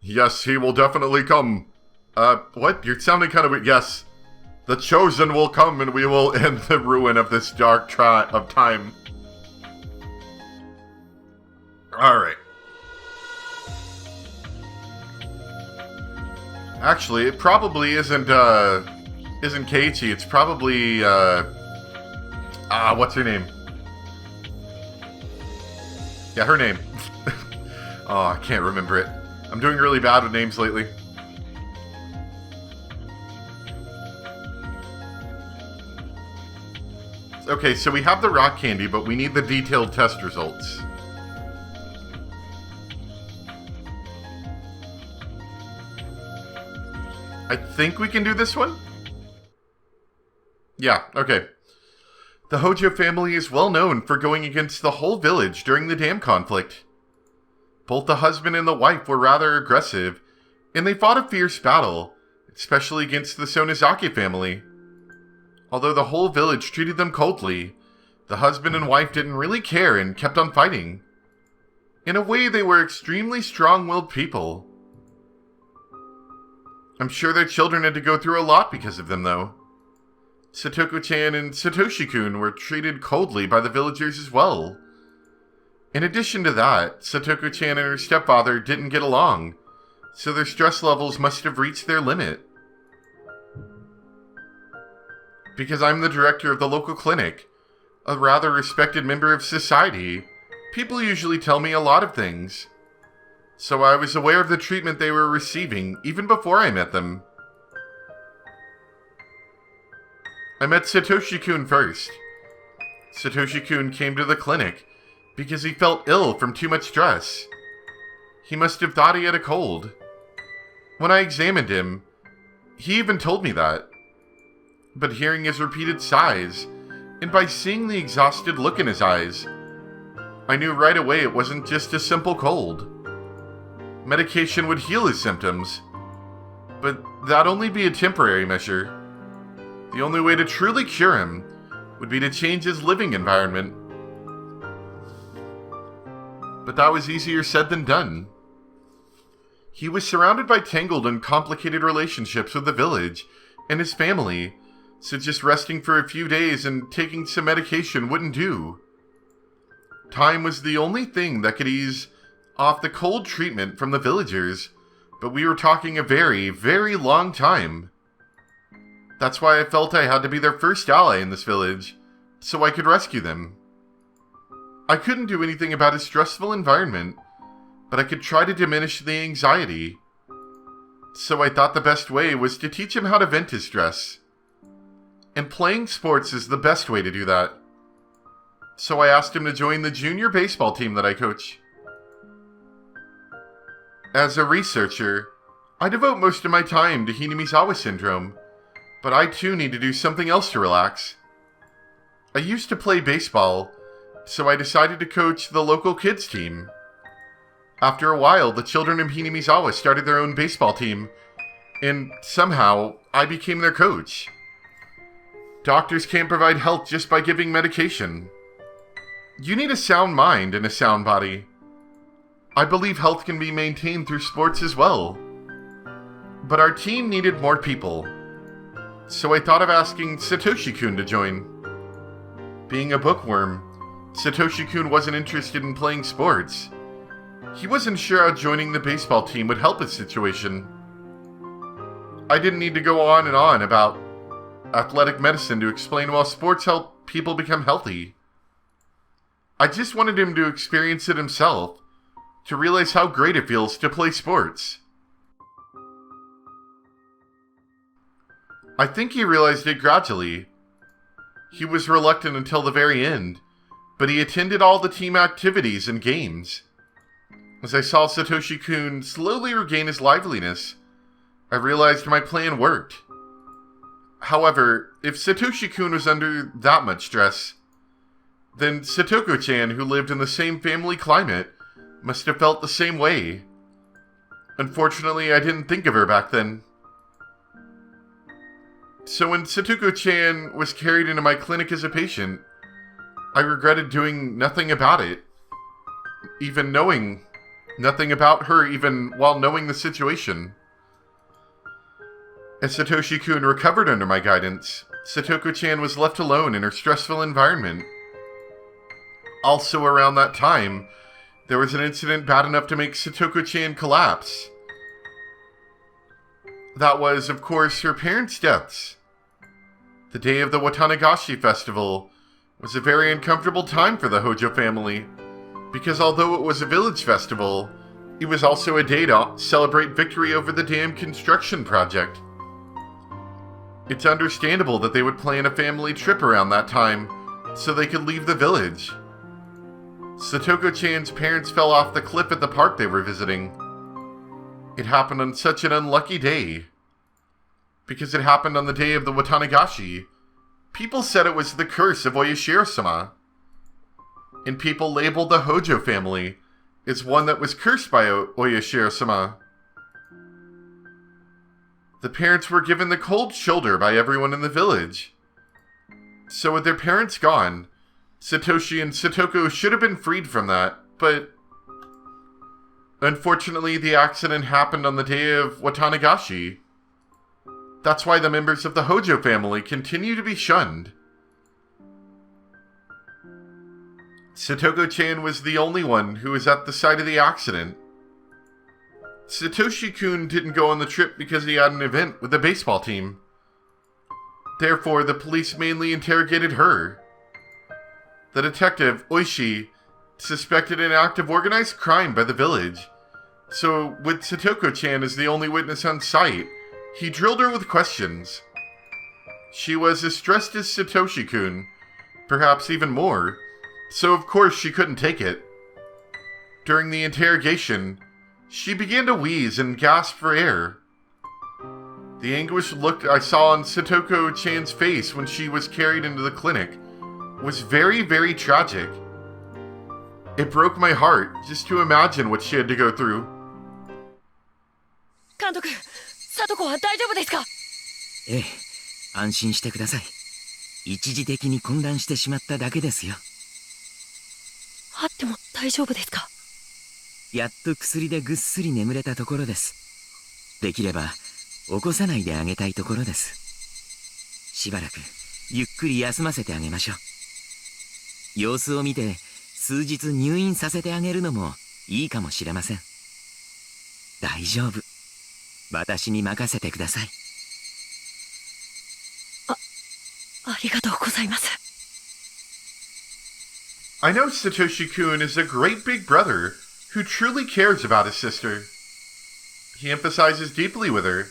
Yes, he will definitely come. What? You're sounding kind of weird. Yes. The Chosen will come and we will end the ruin of this dark of time. Alright. Actually, it probably isn't Keiichi. It's probably, what's her name? Yeah, her name. Oh, I can't remember it. I'm doing really bad with names lately. Okay, so we have the rock candy, but we need the detailed test results. I think we can do this one? Yeah, okay. The Hojo family is well known for going against the whole village during the dam conflict. Both the husband and the wife were rather aggressive, and they fought a fierce battle, especially against the Sonozaki family. Although the whole village treated them coldly, the husband and wife didn't really care and kept on fighting. In a way, they were extremely strong-willed people. I'm sure their children had to go through a lot because of them, though. Satoko-chan and Satoshi-kun were treated coldly by the villagers as well. In addition to that, Satoko-chan and her stepfather didn't get along, so their stress levels must have reached their limit. Because I'm the director of the local clinic, a rather respected member of society, people usually tell me a lot of things. So I was aware of the treatment they were receiving even before I met them. I met Satoshi-kun first. Satoshi-kun came to the clinic because he felt ill from too much stress. He must have thought he had a cold. When I examined him, he even told me that. But hearing his repeated sighs, and by seeing the exhausted look in his eyes, I knew right away it wasn't just a simple cold. Medication would heal his symptoms, but that'd only be a temporary measure. The only way to truly cure him would be to change his living environment. But that was easier said than done. He was surrounded by tangled and complicated relationships with the village and his family, so just resting for a few days and taking some medication wouldn't do. Time was the only thing that could ease off the cold treatment from the villagers, but we were talking a very, very long time. That's why I felt I had to be their first ally in this village, so I could rescue them. I couldn't do anything about his stressful environment, but I could try to diminish the anxiety. So I thought the best way was to teach him how to vent his stress. And playing sports is the best way to do that. So I asked him to join the junior baseball team that I coach. As a researcher, I devote most of my time to Hinamizawa syndrome, but I too need to do something else to relax. I used to play baseball, so I decided to coach the local kids team. After a while, the children of Hinamizawa started their own baseball team, and somehow I became their coach. Doctors can't provide health just by giving medication. You need a sound mind and a sound body. I believe health can be maintained through sports as well. But our team needed more people, so I thought of asking Satoshi-kun to join. Being a bookworm, Satoshi-kun wasn't interested in playing sports. He wasn't sure how joining the baseball team would help his situation. I didn't need to go on and on about athletic medicine to explain why sports help people become healthy. I just wanted him to experience it himself, to realize how great it feels to play sports. I think he realized it gradually. He was reluctant until the very end, but he attended all the team activities and games. As I saw Satoshi-kun slowly regain his liveliness, I realized my plan worked. However, if Satoshi-kun was under that much stress, then Satoko-chan, who lived in the same family climate, must have felt the same way. Unfortunately, I didn't think of her back then. So when Satoko-chan was carried into my clinic as a patient, I regretted doing nothing about it, even knowing Nothing about her even while knowing the situation. As Satoshi-kun recovered under my guidance, Satoko-chan was left alone in her stressful environment. Also around that time, there was an incident bad enough to make Satoko-chan collapse. That was, of course, her parents' deaths. The day of the Watanagashi festival was a very uncomfortable time for the Hojo family, because although it was a village festival, it was also a day to celebrate victory over the dam construction project. It's understandable that they would plan a family trip around that time so they could leave the village. Satoko-chan's parents fell off the cliff at the park they were visiting. It happened on such an unlucky day. Because it happened on the day of the Watanagashi, people said it was the curse of Oyashiro-sama. And people labeled the Hojo family as one that was cursed by Oyashiro-sama. The parents were given the cold shoulder by everyone in the village. So with their parents gone, Satoshi and Satoko should have been freed from that, but unfortunately the accident happened on the day of Watanagashi. That's why the members of the Hojo family continue to be shunned. Satoko-chan was the only one who was at the site of the accident. Satoshi-kun didn't go on the trip because he had an event with the baseball team. Therefore, the police mainly interrogated her. The detective, Oishi, suspected an act of organized crime by the village. So, with Satoko-chan as the only witness on site, he drilled her with questions. She was as stressed as Satoshi-kun, perhaps even more, so of course she couldn't take it. During the interrogation, she began to wheeze and gasp for air. The anguished look I saw on Satoko-chan's face when she was carried into the clinic was very, very tragic. It broke my heart just to imagine what she had to go through. 監督、サトコは大丈夫ですか？ええ、安心してください。一時的に混乱してしまっただけですよ。会っても大丈夫ですか？やっと薬でぐっすり眠れたところです。できれば起こさないであげたいところです。しばらくゆっくり休ませてあげましょう。様子を見て数日入院させてあげるのもいいかもしれません。大丈夫。私に任せてください。ありがとうございます。I know Satoshi-kun is a great big brother who truly cares about his sister. He emphasizes deeply with her.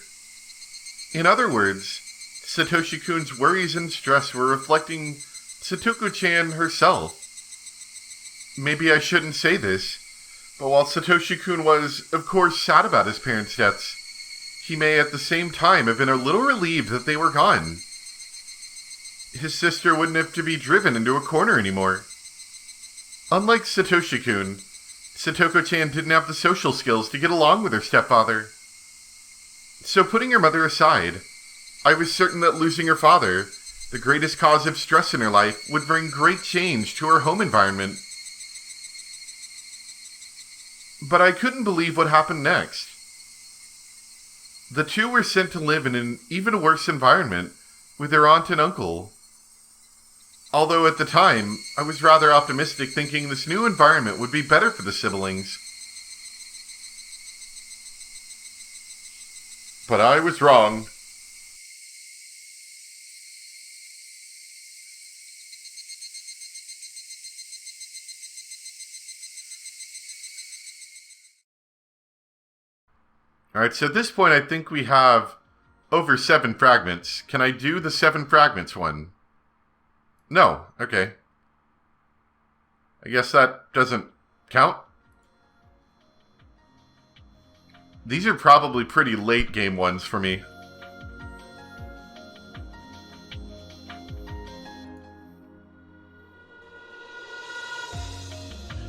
In other words, Satoshi-kun's worries and stress were reflecting Satoko-chan herself. Maybe I shouldn't say this, but while Satoshi-kun was, of course, sad about his parents' deaths, he may at the same time have been a little relieved that they were gone. His sister wouldn't have to be driven into a corner anymore. Unlike Satoshi-kun, Satoko-chan didn't have the social skills to get along with her stepfather. So putting her mother aside, I was certain that losing her father, the greatest cause of stress in her life, would bring great change to her home environment. But I couldn't believe what happened next. The two were sent to live in an even worse environment with their aunt and uncle. Although at the time, I was rather optimistic thinking this new environment would be better for the siblings. But I was wrong. Alright, so at this point I think we have over 7 fragments. Can I do the 7 fragments one? No. Okay. I guess that doesn't count. These are probably pretty late game ones for me.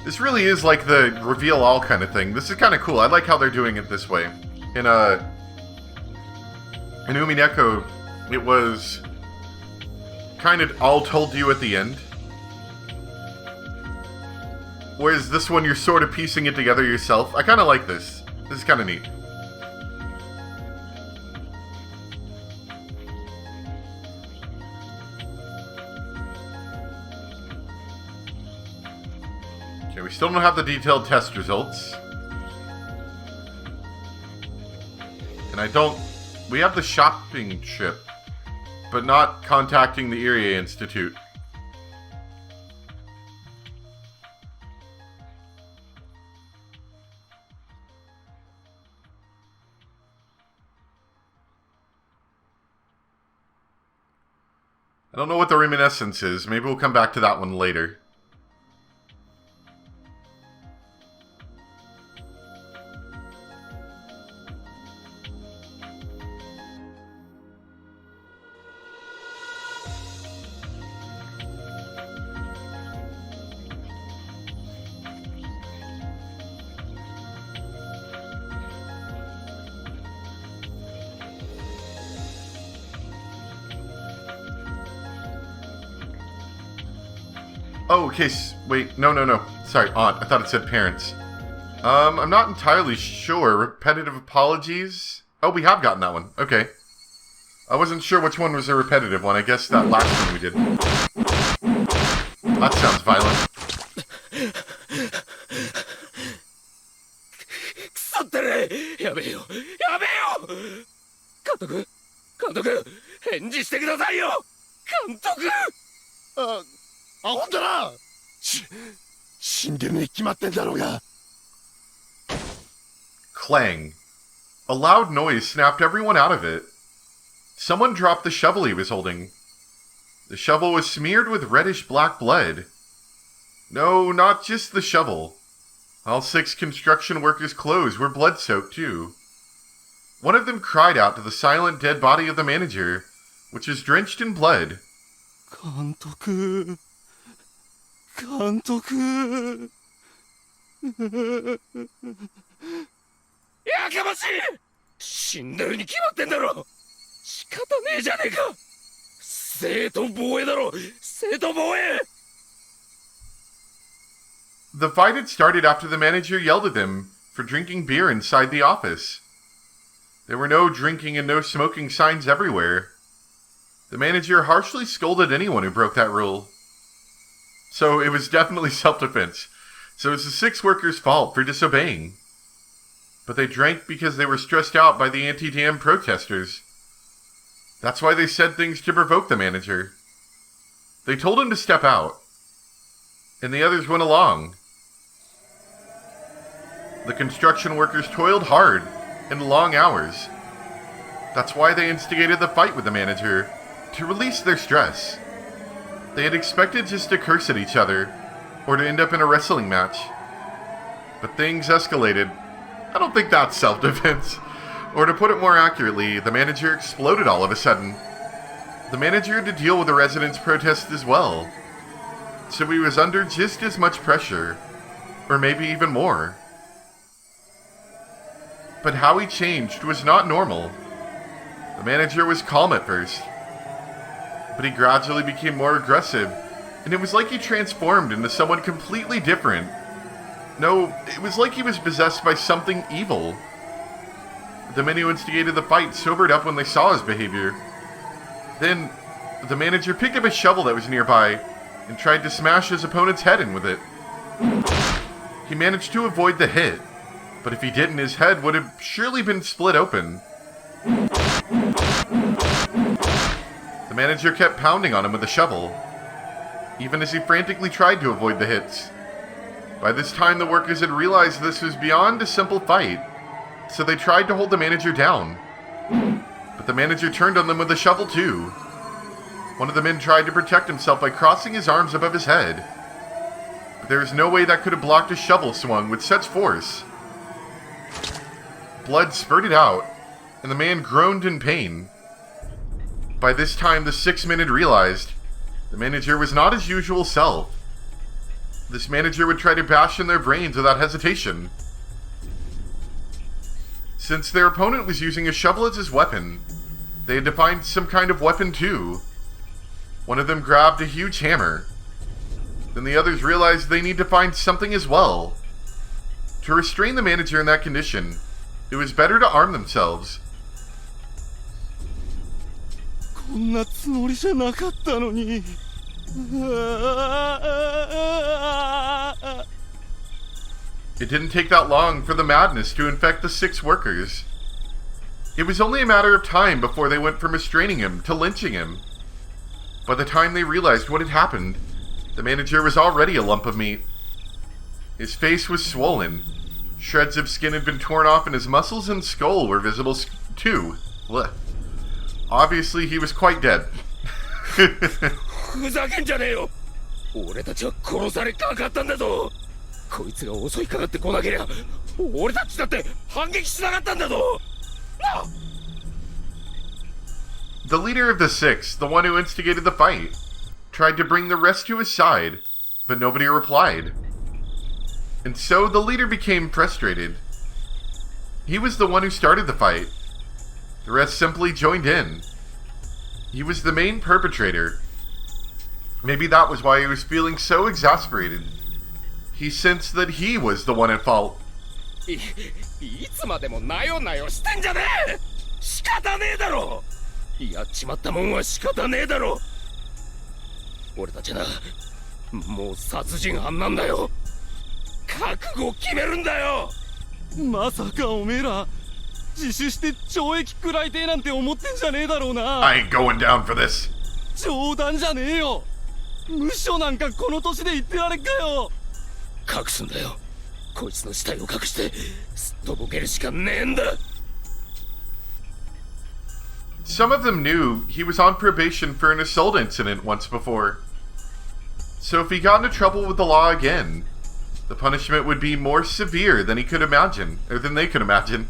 This really is like the reveal all kind of thing. This is kind of cool. I like how they're doing it this way. In Umineko, it was kind of all told to you at the end. Whereas this one, you're sort of piecing it together yourself. I kind of like this. This is kind of neat. Okay, we still don't have the detailed test results. And I don't... We have the shopping trip, but not contacting the Irie Institute. I don't know what the reminiscence is. Maybe we'll come back to that one later. Oh, okay, wait, no. Sorry, aunt. I thought it said parents. I'm not entirely sure. Repetitive apologies? Oh, we have gotten that one. Okay. I wasn't sure which one was a repetitive one. I guess that last one we did. That sounds violent. くそってねやめよやめよ監督監督返事してくださいよ監督ほんとだ死んでるに決まってんだろうが Clang. A loud noise snapped everyone out of it. Someone dropped the shovel he was holding. The shovel was smeared with reddish-black blood. No, not just the shovel. All 6 construction workers' clothes were blood-soaked, too. One of them cried out to the silent dead body of the manager, which was drenched in blood. 監督監督やかましい死んでるに決まってんだろ仕方ねえじゃねえか生徒防衛だろ生徒防衛 The fight had started after the manager yelled at them for drinking beer inside the office. There were no drinking and no smoking signs everywhere. The manager harshly scolded anyone who broke that rule. So it was definitely self-defense. So it was the 6 workers' fault for disobeying. But they drank because they were stressed out by the anti-dam protesters. That's why they said things to provoke the manager. They told him to step out. And the others went along. The construction workers toiled hard in long hours. That's why they instigated the fight with the manager, to release their stress. They had expected just to curse at each other, or to end up in a wrestling match. But things escalated. I don't think that's self-defense. Or to put it more accurately, the manager exploded all of a sudden. The manager had to deal with the residents' protests as well. So he was under just as much pressure, or maybe even more. But how he changed was not normal. The manager was calm at first, but he gradually became more aggressive, and it was like he transformed into someone completely different. No, it was like he was possessed by something evil. The men who instigated the fight sobered up when they saw his behavior. Then, the manager picked up a shovel that was nearby and tried to smash his opponent's head in with it. He managed to avoid the hit, but if he didn't, his head would have surely been split open. The manager kept pounding on him with the shovel, even as he frantically tried to avoid the hits. By this time, the workers had realized this was beyond a simple fight, so they tried to hold the manager down. But the manager turned on them with a shovel too. One of the men tried to protect himself by crossing his arms above his head. But there was no way that could have blocked a shovel swung with such force. Blood spurted out, and the man groaned in pain. By this time, the 6 men had realized the manager was not his usual self. This manager would try to bash in their brains without hesitation. Since their opponent was using a shovel as his weapon, they had to find some kind of weapon too. One of them grabbed a huge hammer. then the others realize they need to find something as well. To restrain the manager in that condition, it was better to arm themselves. こんなつもりじゃなかったのに。It didn't take that long for the madness to infect the 6 workers. It was only a matter of time before they went from restraining him to lynching him. By the time they realized what had happened, the manager was already a lump of meat. His face was swollen. Shreds of skin had been torn off and his muscles and skull were visible too. Blech. Obviously, he was quite dead. ふざけんじゃねえよ。俺たちは殺されかかったんだぞ。こいつが襲いかかってこなけりゃ、俺たちだって反撃しなかったんだぞ。なあ。 The leader of the 6, the one who instigated the fight, tried to bring the rest to his side, but nobody replied. And so the leader became frustrated. He was the one who started the fight. The rest simply joined in. He was the main perpetrator. Maybe that was why he was feeling so exasperated. He sensed that he was the one at fault. いつまでもなよなよしてんじゃねえ。仕方ねえだろ。やっちまったもんは仕方ねえだろ。俺たちな、もう殺人犯なんだよ。覚悟を決めるんだよ。まさかおめえら自首して懲役くらいてえなんて思ってんじゃねえだろうな。 I ain't going down for this. 冗談じゃねえよ。無所なんかこの年で言ってられっかよ。隠すんだよ。こいつの死体を隠してすっとぼけるしかねえんだ。 Some of them knew he was on probation for an assault incident once before. So if he got into trouble with the law again, the punishment would be more severe than he could imagine, or than they could imagine.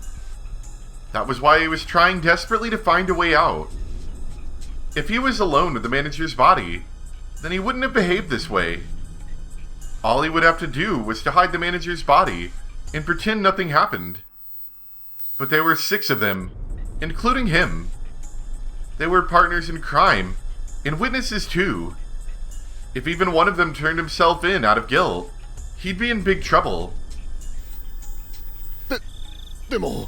That was why he was trying desperately to find a way out. If he was alone with the manager's body, then he wouldn't have behaved this way. All he would have to do was to hide the manager's body and pretend nothing happened. But there were 6 of them, including him. They were partners in crime, and witnesses too. If even one of them turned himself in out of guilt, he'd be in big trouble. でも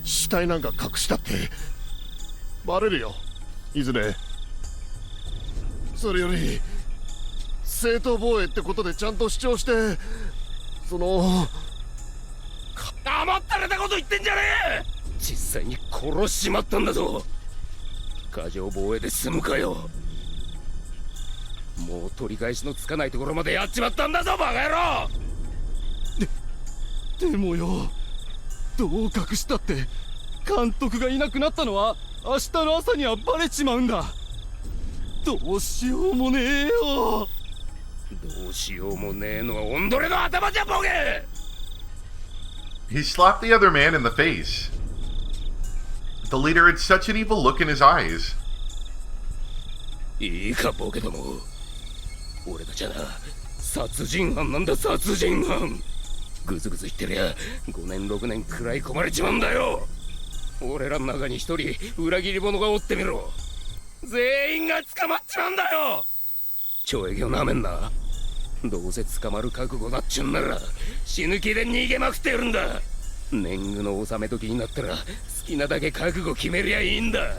死体なんか隠したってバレるよ、いずれ。それより正当防衛ってことでちゃんと主張して、その黙ったれたこと言ってんじゃねえ。実際に殺しちまったんだぞ。過剰防衛で済むかよ。もう取り返しのつかないところまでやっちまったんだぞ、バカ野郎。でもよ、どう隠したって監督がいなくなったのは明日の朝にはバレちまうんだ。どうしようもねえよ。どうしようもねえのはオンドレの頭じゃ、ボケ。 He slapped the other man in the face. The leader had such an evil look in his eyes. いいか、ボケども。俺たちはな、殺人犯なんだ、殺人犯。ぐずぐず言ってりゃ5年6年くらい込まれちまうんだよ。俺らの中に一人裏切り者がおってみろ。全員が捕まっちまうんだよ。懲役をなめんな。どうせ捕まる覚悟だっちゅんなら死ぬ気で逃げまくってるんだ。年貢の納め時になったら好きなだけ覚悟決めりゃいいんだ。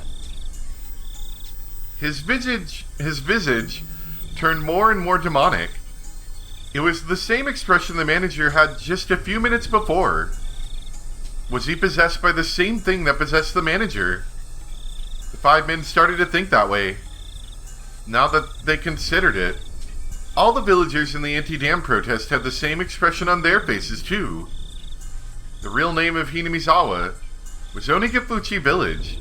His visage turned more and more demonic. It was the same expression the manager had just a few minutes before. Was he possessed by the same thing that possessed the manager? The 5 men started to think that way. Now that they considered it, all the villagers in the anti-dam protest had the same expression on their faces too. The real name of Hinamizawa was Onigafuchi Village.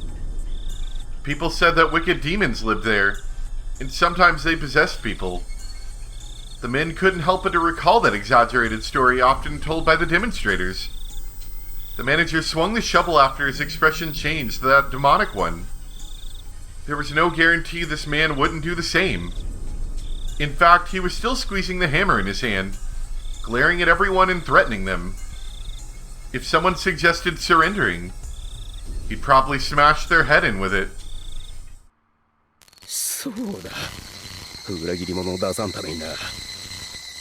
People said that wicked demons lived there, and sometimes they possessed people. The men couldn't help but to recall that exaggerated story often told by the demonstrators. The manager swung the shovel after his expression changed to that demonic one. There was no guarantee this man wouldn't do the same. In fact, he was still squeezing the hammer in his hand, glaring at everyone and threatening them. If someone suggested surrendering, he'd probably smash their head in with it. そうだ。裏切り者を出さんためにな。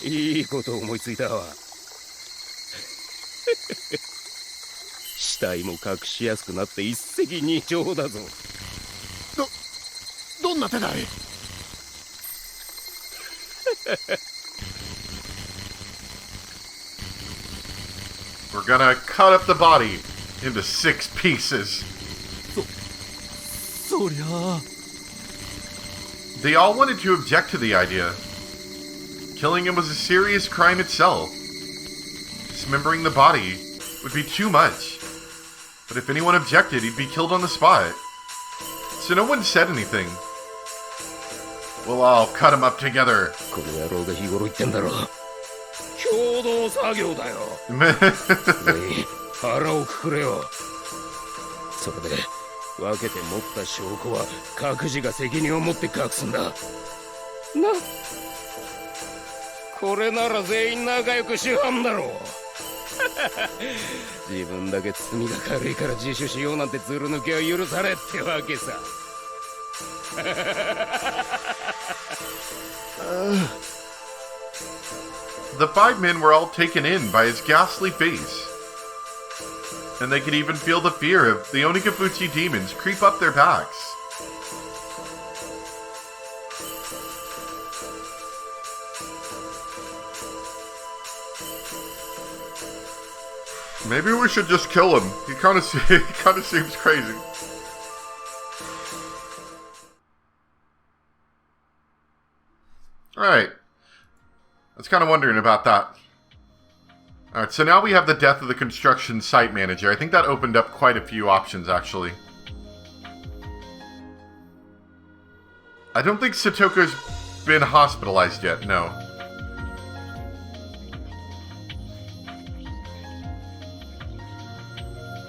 いいこと思いついたわ。死体も隠しやすくなって一石二鳥だぞ。どんな手だい？We're gonna cut up the body into 6 pieces. そりゃあ They all wanted to object to the idea. Killing him was a serious crime itself. Dismembering the body would be too much. But if anyone objected, he'd be killed on the spot. So no one said anything. We'll all cut him up together. この野郎が日頃言ってんだろ。共同作業だよ。おい、腹をくくれよ。それで分けて持った証拠は各自が責任を持って隠すんだ。な、これなら全員仲良く主犯だろう。自分だけ罪が軽いから自首しようなんてずる抜けは許されってわけさ。The 5 men were all taken in by his ghastly face. And they could even feel the fear of the Onikafuchi demons creep up their backs. Maybe we should just kill him. He kind of seems crazy. Alright. I was kind of wondering about that. Alright, so now we have the death of the construction site manager. I think that opened up quite a few options, actually. I don't think Satoko's been hospitalized yet, no.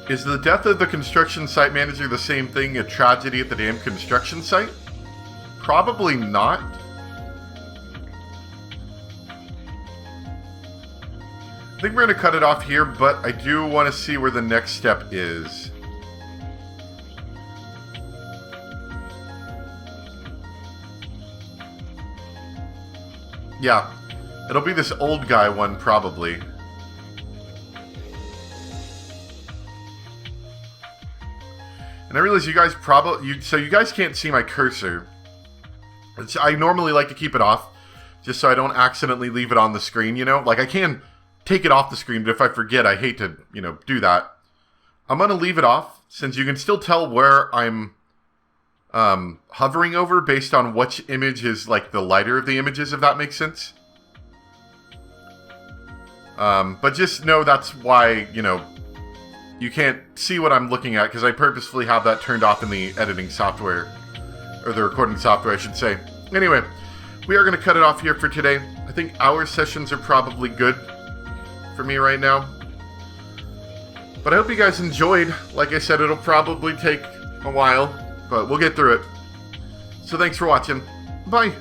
Is the death of the construction site manager the same thing, a tragedy at the damn construction site? Probably not. I think we're going to cut it off here, but I do want to see where the next step is. Yeah, it'll be this old guy one, probably. And I realize you guys so you guys can't see my cursor. I normally like to keep it off, just so I don't accidentally leave it on the screen, you know? Like, I can take it off the screen, but if I forget, I hate to, you know, do that. I'm going to leave it off, since you can still tell where I'm hovering over based on which image is, like, the lighter of the images, if that makes sense. But just know that's why, you know, you can't see what I'm looking at, because I purposefully have that turned off in the editing software. Or the recording software, I should say. Anyway, we are going to cut it off here for today. I think our sessions are probably good for me right now. But I hope you guys enjoyed. Like I said, it'll probably take a while, but we'll get through it. So thanks for watching. Bye!